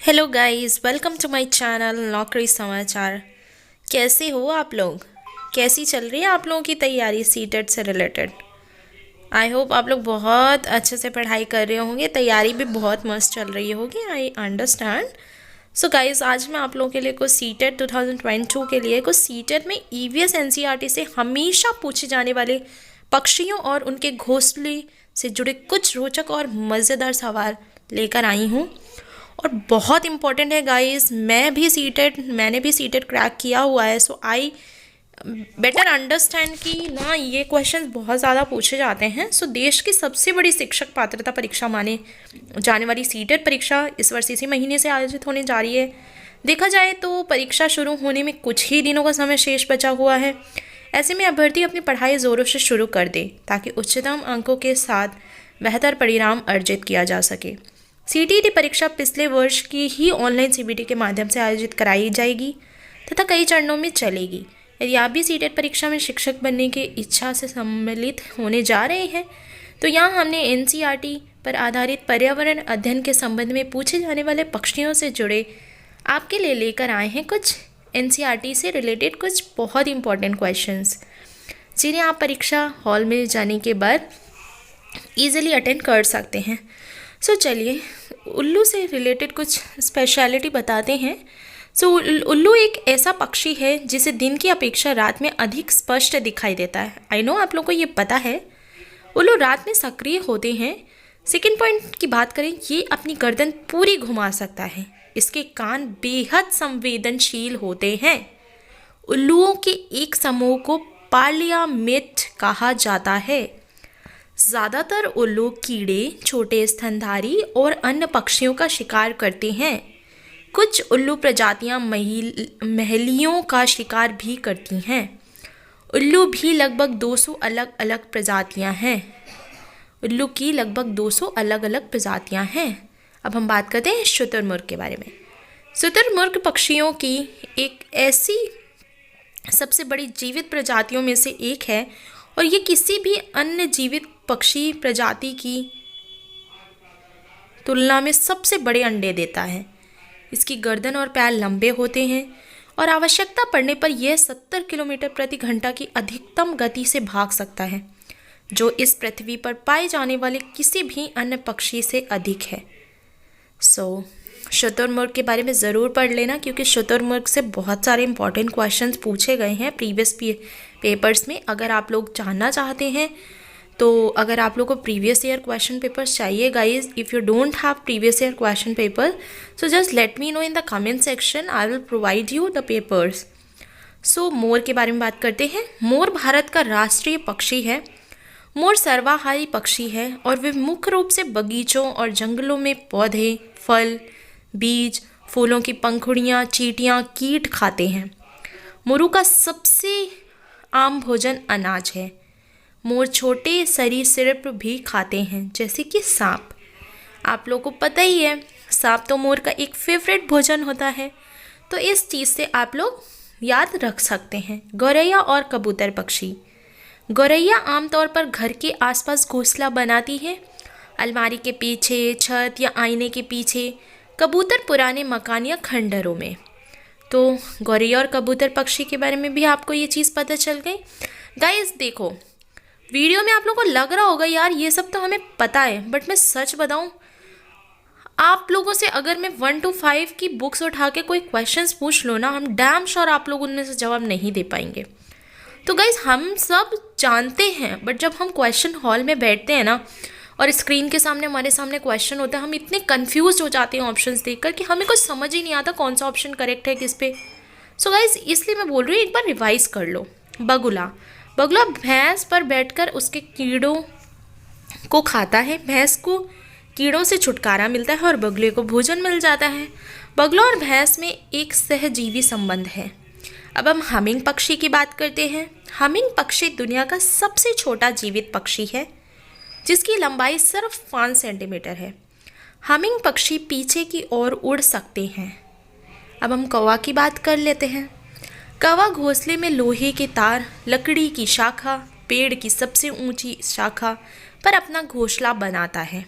Hello guys, welcome to my channel Naukri Samachar. कैसे हो आप लोग? कैसी चल रही है आप लोगों की तैयारी सीटेट से रिलेटेड? आई होप आप लोग बहुत अच्छे से पढ़ाई कर रहे होंगे, तैयारी भी बहुत मस्त चल रही होगी। I understand. सो गाइस, आज मैं आप लोगों के लिए कुछ सीटेट 2022 के लिए कुछ सीटेट में ईवीएस एनसीईआरटी से हमेशा पूछे जाने वाले पक्षियों और उनके घोंसले से जुड़े कुछ रोचक और मज़ेदार सवाल लेकर आई हूँ। और बहुत इंपॉर्टेंट है गाइस, मैंने भी सीटेट क्रैक किया हुआ है। सो आई बेटर अंडरस्टैंड कि ना ये क्वेश्चंस बहुत ज़्यादा पूछे जाते हैं। सो देश की सबसे बड़ी शिक्षक पात्रता परीक्षा माने जाने वाली सीटेट परीक्षा इस वर्ष इसी महीने से आयोजित होने जा रही है। देखा जाए तो परीक्षा शुरू होने में कुछ ही दिनों का समय शेष बचा हुआ है। ऐसे में अभ्यर्थी अपनी पढ़ाई ज़ोरों से शुरू कर दे ताकि उच्चतम अंकों के साथ बेहतर परिणाम अर्जित किया जा सके। सीटीईटी परीक्षा पिछले वर्ष की ही ऑनलाइन सीबीटी के माध्यम से आयोजित कराई जाएगी तथा कई चरणों में चलेगी। यदि आप भी सीटेट परीक्षा में शिक्षक बनने की इच्छा से सम्मिलित होने जा रहे हैं तो यहाँ हमने एनसीईआरटी पर आधारित पर्यावरण अध्ययन के संबंध में पूछे जाने वाले पक्षियों से जुड़े आपके लिए लेकर आए हैं कुछ एनसीईआरटी से रिलेटेड कुछ बहुत इंपॉर्टेंट क्वेश्चंस, जिन्हें आप परीक्षा हॉल में जाने के बाद ईजिली अटेंड कर सकते हैं। सो चलिए उल्लू से रिलेटेड कुछ स्पेशलिटी बताते हैं। सो उल्लू एक ऐसा पक्षी है जिसे दिन की अपेक्षा रात में अधिक स्पष्ट दिखाई देता है। आई नो आप लोगों को ये पता है। उल्लू रात में सक्रिय होते हैं। सेकेंड पॉइंट की बात करें, ये अपनी गर्दन पूरी घुमा सकता है। इसके कान बेहद संवेदनशील होते हैं। उल्लुओं के एक समूह को पार्लियामेट कहा जाता है। ज़्यादातर उल्लू कीड़े, छोटे स्तनधारी और अन्य पक्षियों का शिकार करते हैं। कुछ उल्लू प्रजातियां महलियों का शिकार भी करती हैं। उल्लू भी लगभग 200 अलग अलग प्रजातियां हैं। उल्लू की लगभग 200 अलग अलग प्रजातियां हैं। अब हम बात करते हैं शुतुरमुर्ग के बारे में। शुतुरमुर्ग पक्षियों की एक ऐसी सबसे बड़ी जीवित प्रजातियों में से एक है और ये किसी भी अन्य जीवित पक्षी प्रजाति की तुलना में सबसे बड़े अंडे देता है। इसकी गर्दन और पैर लंबे होते हैं और आवश्यकता पड़ने पर यह 70 किलोमीटर प्रति घंटा की अधिकतम गति से भाग सकता है, जो इस पृथ्वी पर पाए जाने वाले किसी भी अन्य पक्षी से अधिक है। शुतुरमुर्ग के बारे में ज़रूर पढ़ लेना, क्योंकि शुतुरमुर्ग से बहुत सारे इंपॉर्टेंट क्वेश्चंस पूछे गए हैं प्रीवियस पेपर्स में। अगर आप लोग जानना चाहते हैं तो अगर आप लोग को प्रीवियस ईयर क्वेश्चन पेपर्स चाहिए guys, if you don't have previous year question paper so just let me know in the comment section, I will provide you the papers. More के बारे में बात करते हैं। मोर भारत का राष्ट्रीय पक्षी है। मोर सर्वाहारी पक्षी है और वे मुख्य रूप से बगीचों और जंगलों में पौधे, फल, बीज, फूलों की पंखुड़ियाँ, चींटियाँ, कीट खाते हैं। मोरों का सबसे आम भोजन अनाज है। मोर छोटे सरीसृप भी खाते हैं, जैसे कि सांप। आप लोगों को पता ही है, सांप तो मोर का एक फेवरेट भोजन होता है, तो इस चीज़ से आप लोग याद रख सकते हैं। गौरैया और कबूतर पक्षी। गौरैया आमतौर पर घर के आसपास घोंसला बनाती है, अलमारी के पीछे, छत या आईने के पीछे। कबूतर पुराने मकान या खंडहरों में। तो गौरैया और कबूतर पक्षी के बारे में भी आपको ये चीज़ पता चल गई। गाइस देखो, वीडियो में आप लोगों को लग रहा होगा यार ये सब तो हमें पता है, बट मैं सच बताऊं, आप लोगों से अगर मैं 1 to 5 की बुक्स उठा के कोई क्वेश्चंस पूछ लो ना, हम डैम श्योर आप लोग उनमें से जवाब नहीं दे पाएंगे। तो गाइस हम सब जानते हैं, बट जब हम क्वेश्चन हॉल में बैठते हैं ना और स्क्रीन के सामने हमारे सामने क्वेश्चन होता है, हम इतने कंफ्यूज हो जाते हैं ऑप्शंस देखकर कि हमें कुछ समझ ही नहीं आता कौन सा ऑप्शन करेक्ट है किस पे। सो गाइस इसलिए मैं बोल रही हूँ एक बार रिवाइज कर लो। बगुला। बगुला भैंस पर बैठकर उसके कीड़ों को खाता है। भैंस को कीड़ों से छुटकारा मिलता है और बगुले को भोजन मिल जाता है। बगुला और भैंस में एक सहजीवी संबंध है। अब हम हमिंग पक्षी की बात करते हैं। हमिंग पक्षी दुनिया का सबसे छोटा जीवित पक्षी है, जिसकी लंबाई सिर्फ 5 सेंटीमीटर है। हमिंग पक्षी पीछे की ओर उड़ सकते हैं। अब हम कौवा की बात कर लेते हैं। कौवा घोंसले में लोहे के तार, लकड़ी की शाखा, पेड़ की सबसे ऊंची शाखा पर अपना घोंसला बनाता है।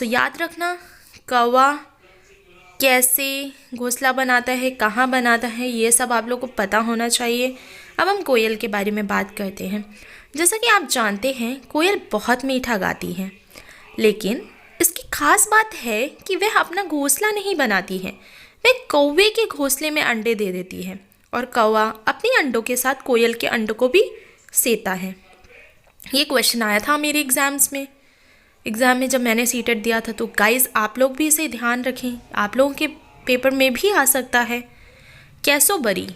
याद रखना, कौवा कैसे घोंसला बनाता है, कहाँ बनाता है, ये सब आप लोग को पता होना चाहिए। अब हम कोयल के बारे में बात करते हैं। जैसा कि आप जानते हैं कोयल बहुत मीठा गाती है, लेकिन इसकी खास बात है कि वह अपना घोंसला नहीं बनाती है, वह कौवे के घोंसले में अंडे दे देती है और कौवा अपने अंडों के साथ कोयल के अंडों को भी सेता है। ये क्वेश्चन आया था मेरे एग्ज़ाम में जब मैंने सीटेट दिया था। तो गाइस आप लोग भी इसे ध्यान रखें, आप लोगों के पेपर में भी आ सकता है। कैसोबरी।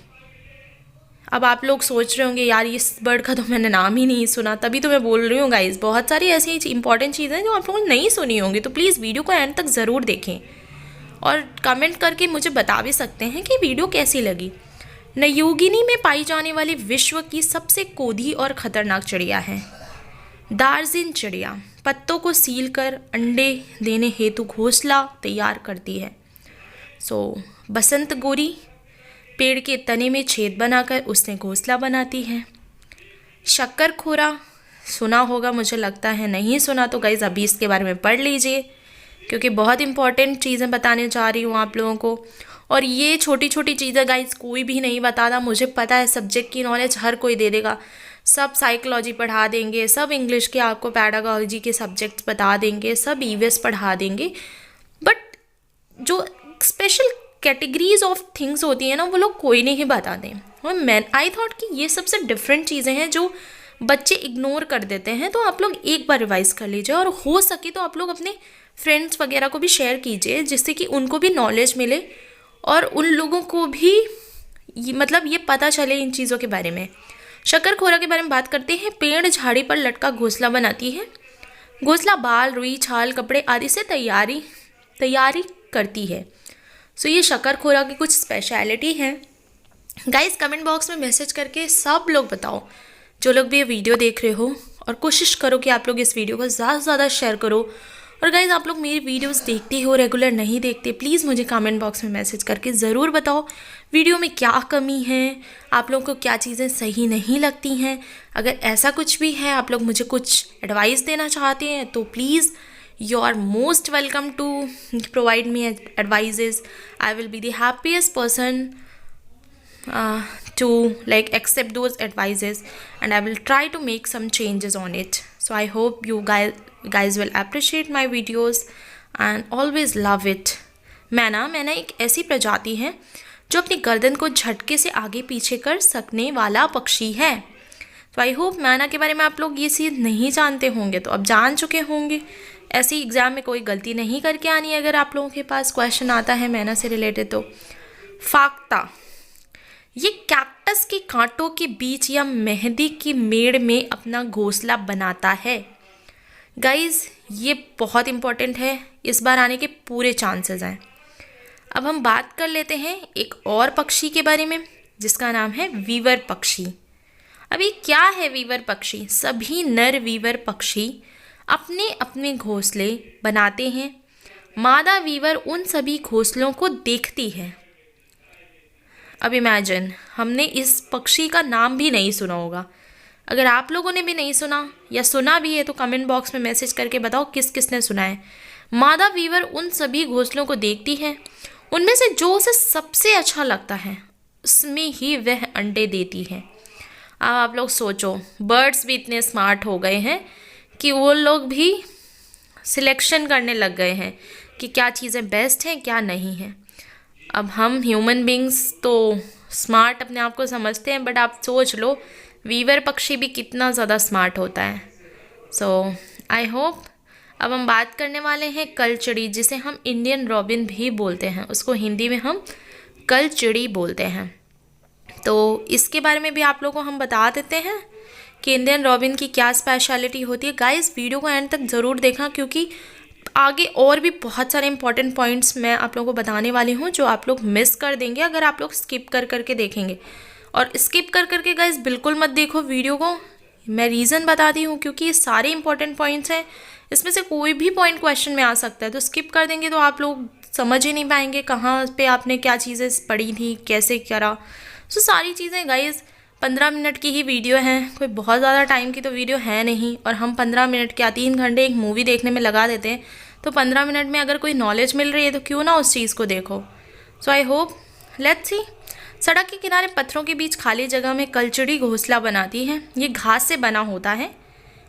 अब आप लोग सोच रहे होंगे यार इस बर्ड का तो मैंने नाम ही नहीं सुना, तभी तो मैं बोल रही हूँ गाइस। बहुत सारी ऐसी इंपॉर्टेंट चीज़ें हैं जो आप लोगों ने नहीं सुनी होंगी, तो प्लीज़ वीडियो को एंड तक ज़रूर देखें और कमेंट करके मुझे बता भी सकते हैं कि वीडियो कैसी लगी। न्यूगिनी में पाई जाने वाली विश्व की सबसे कोधी और ख़तरनाक चिड़िया है दार्जिन चिड़िया। पत्तों को सील कर अंडे देने हेतु घोंसला तैयार करती है। बसंत गोरी पेड़ के तने में छेद बनाकर उसने घोंसला बनाती है। शक्करखोरा सुना होगा, मुझे लगता है नहीं सुना तो गाइज अभी इसके बारे में पढ़ लीजिए, क्योंकि बहुत इंपॉर्टेंट चीज़ें बताने जा रही हूँ आप लोगों को। और ये छोटी छोटी चीज़ें गाइज कोई भी नहीं बताता, मुझे पता है सब्जेक्ट की नॉलेज हर कोई दे देगा। सब साइकोलॉजी पढ़ा देंगे, सब इंग्लिश के आपको पैडागोजी के सब्जेक्ट्स बता देंगे, सब ईवीएस पढ़ा देंगे, बट जो स्पेशल कैटेगरीज ऑफ थिंग्स होती है ना वो लोग कोई नहीं बताते। और आई थॉट कि ये सबसे डिफरेंट चीज़ें हैं जो बच्चे इग्नोर कर देते हैं, तो आप लोग एक बार रिवाइज कर लीजिए और हो सके तो आप लोग अपने फ्रेंड्स वगैरह को भी शेयर कीजिए, जिससे कि उनको भी नॉलेज मिले और उन लोगों को भी ये पता चले इन चीज़ों के बारे में। शक्करखोरा के बारे में बात करते हैं। पेड़ झाड़ी पर लटका घोंसला बनाती है। घोंसला बाल, रुई, छाल, कपड़े आदि से तैयारी करती है। ये शक्करखोरा की कुछ स्पेशलिटी है। गाइस कमेंट बॉक्स में मैसेज करके सब लोग बताओ, जो लोग भी ये वीडियो देख रहे हो, और कोशिश करो कि आप लोग इस वीडियो को ज़्यादा से ज़्यादा शेयर करो। और गाइज़ आप लोग मेरी वीडियोस देखते हो, रेगुलर नहीं देखते, प्लीज़ मुझे कमेंट बॉक्स में मैसेज करके ज़रूर बताओ वीडियो में क्या कमी है, आप लोगों को क्या चीज़ें सही नहीं लगती हैं। अगर ऐसा कुछ भी है, आप लोग मुझे कुछ एडवाइस देना चाहते हैं, तो please you are most welcome to provide me advices. I will be the happiest person to accept those advices, and I will try to make some changes on it. So I hope you guys will appreciate my videos and always love it. मैना एक ऐसी प्रजाति है जो अपनी गर्दन को झटके से आगे पीछे कर सकने वाला पक्षी है। तो आई होप मैना के बारे में आप लोग ये चीज़ नहीं जानते होंगे तो अब जान चुके होंगे। ऐसी एग्ज़ाम में कोई गलती नहीं करके आनी अगर आप लोगों के पास क्वेश्चन आता है मैना से रिलेटेड। तो फाख्ता, ये कैक्टस के कांटों के बीच या मेहंदी की मेड़ में अपना घोंसला बनाता है। गाइज ये बहुत इम्पॉर्टेंट है, इस बार आने के पूरे चांसेस हैं। अब हम बात कर लेते हैं एक और पक्षी के बारे में जिसका नाम है वीवर पक्षी। अब ये क्या है वीवर पक्षी? सभी नर वीवर पक्षी अपने अपने घोंसले बनाते हैं। मादा वीवर उन सभी घोंसलों को देखती है। अब इमेजिन, हमने इस पक्षी का नाम भी नहीं सुना होगा। अगर आप लोगों ने भी नहीं सुना या सुना भी है तो कमेंट बॉक्स में मैसेज करके बताओ किस किसने सुना है। मादा वीवर उन सभी घोंसलों को देखती है, उनमें से जो उसे सबसे अच्छा लगता है उसमें ही वह अंडे देती है। अब आप लोग सोचो, बर्ड्स भी इतने स्मार्ट हो गए हैं कि वो लोग भी सिलेक्शन करने लग गए हैं कि क्या चीज़ें बेस्ट हैं क्या नहीं हैं। अब हम ह्यूमन बींग्स तो स्मार्ट अपने आप को समझते हैं, बट आप सोच लो वीवर पक्षी भी कितना ज़्यादा स्मार्ट होता है। सो आई होप। अब हम बात करने वाले हैं कलचिड़ी, जिसे हम इंडियन रॉबिन भी बोलते हैं, उसको हिंदी में हम कलचिड़ी बोलते हैं। तो इसके बारे में भी आप लोगों को हम बता देते हैं कि इंडियन रॉबिन की क्या स्पेशलिटी होती है। गाइस वीडियो को एंड तक ज़रूर देखना, क्योंकि आगे और भी बहुत सारे इंपॉर्टेंट पॉइंट्स मैं आप लोगों को बताने वाली हूँ जो आप लोग मिस कर देंगे अगर आप लोग स्किप कर करके देखेंगे। और स्किप कर करके गाइस बिल्कुल मत देखो वीडियो को, मैं रीज़न बताती हूँ क्योंकि ये सारे इंपॉर्टेंट पॉइंट्स हैं, इसमें से कोई भी पॉइंट क्वेश्चन में आ सकता है। तो स्किप कर देंगे तो आप लोग समझ ही नहीं पाएंगे कहाँ पे आपने क्या चीज़ें पढ़ी थी, कैसे करा। सो सारी चीज़ें गाइस 15 मिनट की ही वीडियो है, कोई बहुत ज़्यादा टाइम की तो वीडियो है नहीं। और हम 15 मिनट क्या 3 घंटे एक मूवी देखने में लगा देते हैं, तो 15 मिनट में अगर कोई नॉलेज मिल रही है तो क्यों ना उस चीज़ को देखो। सो आई होप, लेट्स सी। सड़क के किनारे पत्थरों के बीच खाली जगह में कलचुड़ी घोंसला बनाती है। ये घास से बना होता है,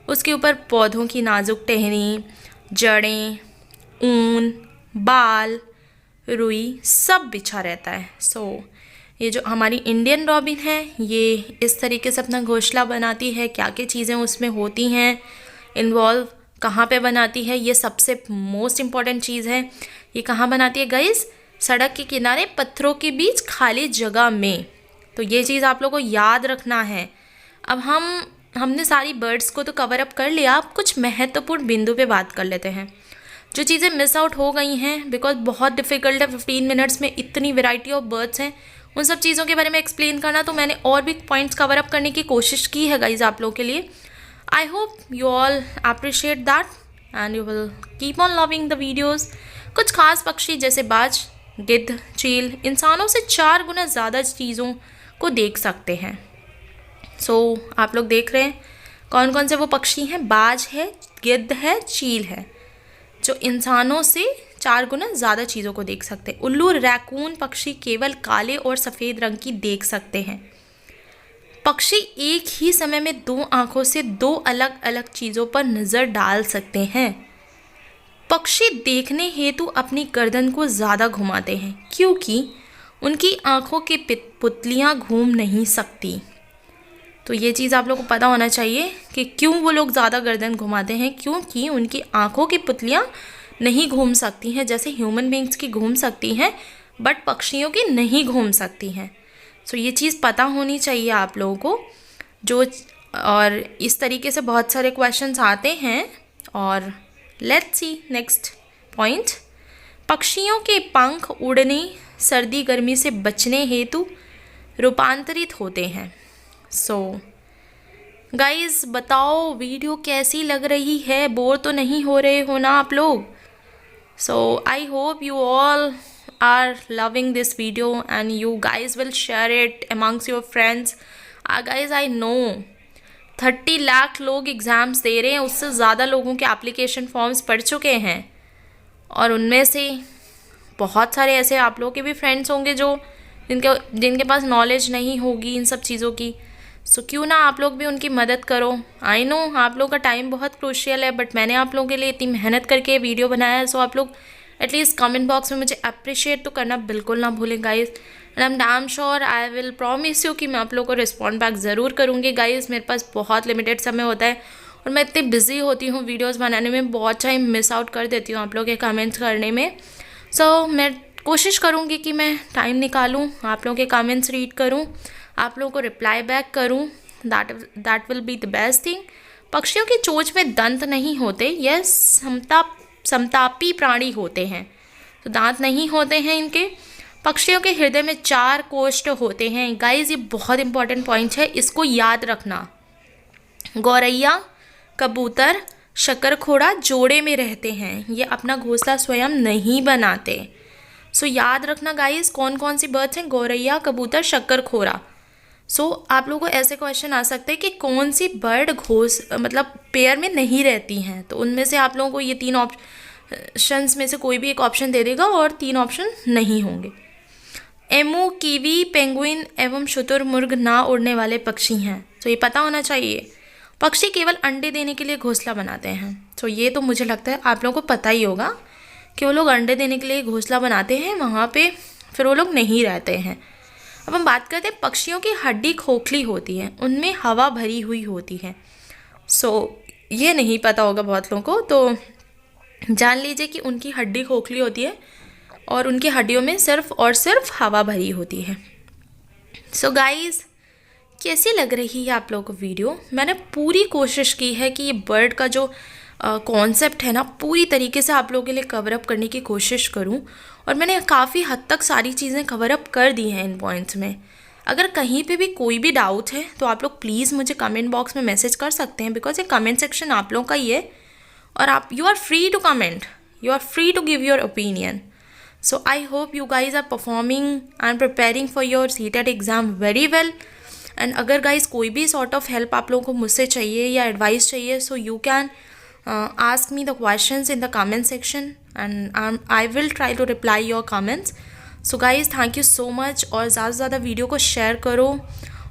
उसके ऊपर पौधों की नाजुक टहनी, जड़ें, ऊन, बाल, रुई सब बिछा रहता है। ये जो हमारी इंडियन रॉबिन है ये इस तरीके से अपना घोंसला बनाती है। क्या क्या चीज़ें उसमें होती हैं, इन्वॉल्व कहाँ पे बनाती है, ये सबसे मोस्ट इम्पॉर्टेंट चीज़ है। ये कहाँ बनाती है गाइस? सड़क के किनारे पत्थरों के बीच खाली जगह में। तो ये चीज़ आप लोगों को याद रखना है। अब हमने सारी बर्ड्स को तो कवर अप कर लिया, अब कुछ महत्वपूर्ण बिंदु पे बात कर लेते हैं जो चीज़ें मिस आउट हो गई हैं, बिकॉज बहुत डिफ़िकल्ट है 15 मिनट्स में इतनी वैरायटी ऑफ बर्ड्स हैं। उन सब चीज़ों के बारे में एक्सप्लेन करना, तो मैंने और भी पॉइंट्स कवर अप करने की कोशिश की है गाइज आप लोगों के लिए। आई hope you all appreciate that and you will keep on loving the videos. कुछ खास पक्षी जैसे बाज, गिद्ध, चील इंसानों से 4 गुना ज़्यादा चीज़ों को देख सकते हैं। आप लोग देख रहे हैं कौन कौन से वो पक्षी हैं? बाज है, गिद्ध है, चील है, जो इंसानों से 4 गुना ज़्यादा चीज़ों को देख सकते हैं। उल्लू, रैकून पक्षी केवल काले और सफ़ेद रंग की देख सकते हैं। पक्षी एक ही समय में 2 आँखों से 2 अलग अलग चीज़ों पर नज़र डाल सकते हैं। पक्षी देखने हेतु अपनी गर्दन को ज़्यादा घुमाते हैं क्योंकि उनकी आँखों की पुतलियाँ घूम नहीं सकती। तो ये चीज़ आप लोग को पता होना चाहिए कि क्यों वो लोग ज़्यादा गर्दन घुमाते हैं, क्योंकि उनकी आँखों की पुतलियाँ नहीं घूम सकती हैं। जैसे ह्यूमन बींग्स की घूम सकती हैं बट पक्षियों की नहीं घूम सकती हैं। ये चीज़ पता होनी चाहिए आप लोगों को। और इस तरीके से बहुत सारे क्वेश्चंस आते हैं। और लेट्स सी नेक्स्ट पॉइंट। पक्षियों के पंख उड़ने, सर्दी गर्मी से बचने हेतु रूपांतरित होते हैं। गाइस बताओ वीडियो कैसी लग रही है, बोर तो नहीं हो रहे हो ना आप लोग? I hope you all are loving this video and you guys will share it amongst your friends. Guys, I know 30 lakh लोग एग्ज़ाम्स दे रहे हैं, उससे ज़्यादा लोगों के एप्लीकेशन फॉर्म्स पढ़ चुके हैं और उनमें से बहुत सारे ऐसे आप लोगों के भी फ्रेंड्स होंगे जो जिनके पास नॉलेज नहीं होगी इन सब चीज़ों की। क्यों ना आप लोग भी उनकी मदद करो। आई नो आप लोगों का टाइम बहुत क्रूशियल है, बट मैंने आप लोगों के लिए इतनी मेहनत करके वीडियो बनाया है। आप लोग एटलीस्ट कमेंट बॉक्स में मुझे अप्रिशिएट तो करना बिल्कुल ना भूलें guys. And I am damn sure, I will promise you कि मैं आप लोगों को रिस्पॉन्ड बैक ज़रूर करूँगी गाइस। मेरे पास बहुत लिमिटेड समय होता है और मैं इतनी बिजी होती हूँ वीडियोज़ बनाने में, बहुत टाइम मिस आउट कर देती हूँ आप लोग के कमेंट्स करने में। मैं कोशिश करूँगी कि मैं टाइम निकालूँ, आप लोगों के कमेंट्स रीड करूँ, आप लोगों को रिप्लाई बैक करूं। That will be the best thing. पक्षियों की चोंच में दंत नहीं होते, यह समतापी प्राणी होते हैं, तो दांत नहीं होते हैं इनके। पक्षियों के हृदय में 4 कोष्ठ होते हैं। गाइस ये बहुत इंपॉर्टेंट पॉइंट है, इसको याद रखना। गौरैया, कबूतर, शकरखोड़ा जोड़े में रहते हैं, ये अपना घोंसला स्वयं नहीं बनाते। याद रखना गाइस कौन कौन सी बर्ड्स हैं? गौरैया, कबूतर, शकरखोड़ा। आप लोगों को ऐसे क्वेश्चन आ सकते हैं कि कौन सी बर्ड मतलब पेयर में नहीं रहती हैं, तो उनमें से आप लोगों को ये 3 ऑप्शंस में से कोई भी एक ऑप्शन दे देगा और 3 ऑप्शन नहीं होंगे। एमू, कीवी, पेंगुइन एवं शुतुरमुर्ग ना उड़ने वाले पक्षी हैं। ये पता होना चाहिए। पक्षी केवल अंडे देने के लिए घोंसला बनाते हैं। ये तो मुझे लगता है आप लोगों को पता ही होगा कि वो लोग अंडे देने के लिए घोंसला बनाते हैं, वहाँ पे फिर वो लोग नहीं रहते हैं। अब हम बात करते हैं, पक्षियों की हड्डी खोखली होती है, उनमें हवा भरी हुई होती है। ये नहीं पता होगा बहुत लोगों को, तो जान लीजिए कि उनकी हड्डी खोखली होती है और उनकी हड्डियों में सिर्फ और सिर्फ हवा भरी होती है। गाइस कैसी लग रही है आप लोगों को वीडियो? मैंने पूरी कोशिश की है कि ये बर्ड का जो कॉन्सेप्ट है ना, पूरी तरीके से आप लोगों के लिए कवर अप करने की कोशिश करूं, और मैंने काफ़ी हद तक सारी चीज़ें कवर अप कर दी हैं इन पॉइंट्स में। अगर कहीं पे भी कोई भी डाउट है तो आप लोग प्लीज़ मुझे कमेंट बॉक्स में मैसेज कर सकते हैं, बिकॉज ये कमेंट सेक्शन आप लोगों का ही है और you are free to comment, you are free to give your opinion. I hope you guys are performing and preparing for your CTET exam very well. And अगर गाइज कोई भी सॉर्ट ऑफ हेल्प आप लोगों को मुझसे चाहिए या advice चाहिए, you can ask me the questions in the comment section and I will try to reply your comments. So guys, thank you so much. और ज़्यादा से ज़्यादा वीडियो को शेयर करो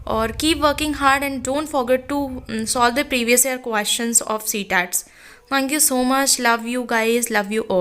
और keep working hard and don't forget to solve the previous year questions of CTATs. Thank you so much. Love you guys. Love you all.